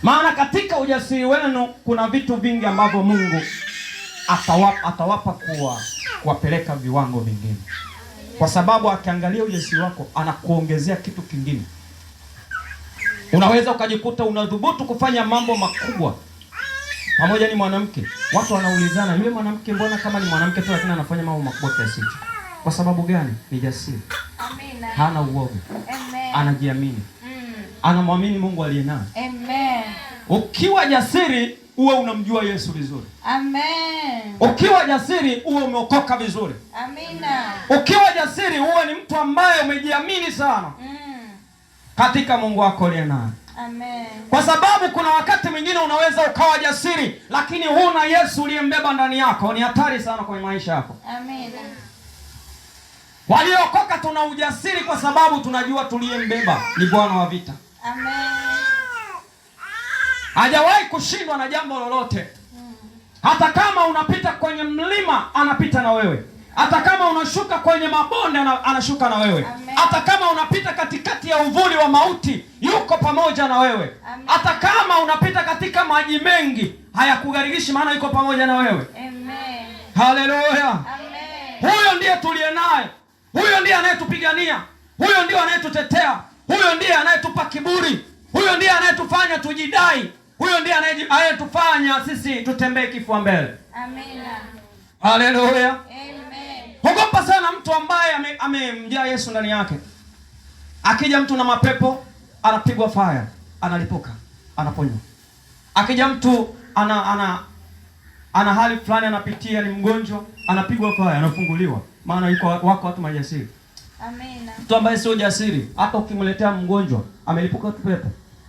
Maana katika ujasiri wenu kuna vitu vingi ambavyo Mungu atawapa kuwapeleka viwango vingine. Kwa sababu akiangalia ujasiri wako anakuongezea kitu kingine. Unaweza ukajikuta unadhubutu kufanya mambo makubwa. Pamoja ni mwanamke. Watu wanaulizana, yule mwanamke mbona kama ni mwanamke tu lakini anafanya mambo makubwa kiasi hicho? Kwa sababu gani? Ni jasiri. Amina. Hana uoga. Amen. Anajiamini. Anamwamini Mungu aliye naye. Amen. Ukiwa jasiri uwe unamjua Yesu vizuri. Amen. Ukiwa jasiri uwe umeokoka vizuri. Amina. Ukiwa jasiri uwe ni mtu ambaye umejiamini sana katika Mungu wako aliye naye. Amen. Kwa sababu kuna wakati mwingine unaweza ukawa jasiri lakini huna Yesu uliyembeba ndani yako. Ni hatari sana kwenye maisha yako. Amen. Waliokoka tuna ujasiri kwa sababu tunajua tuliyembeba ni Bwana wa vita. Amen. Hajawahi kushindwa na jambo lolote. Hata kama unapita kwenye mlima anapita na wewe. Hata kama unashuka kwenye mabonde anashuka na wewe. Amen. Hata kama unapita katikati ya uvuli wa mauti yuko pamoja na wewe. Amen. Hata kama unapita katika maji mengi hayakugharirishi, maana yuko pamoja na wewe. Amen. Haleluya. Amen. Huyo ndiye tuliye naye. Huyo ndiye anayetupigania. Huyo ndiye anayetutetea. Huyo ndiye anayetupa kiburi. Huyo ndiye anayetufanya tujidai. Huyo ndiye anayetufanya sisi tutembee kifua mbele. Amina. Haleluya. Amen. Ogopa sana mtu ambaye amemjaa Yesu ndani yake. Akija mtu na mapepo, anapigwa fire, analipuka, anaponywa. Akija mtu ana hali fulani anapitia, ni mgonjwa, anapigwa fire, anafunguliwa. Maana wako watu majasiri. Amina. Mtu ambaye sio jasiri, hata ukimletea mgonjwa, amelipuka tu pepo,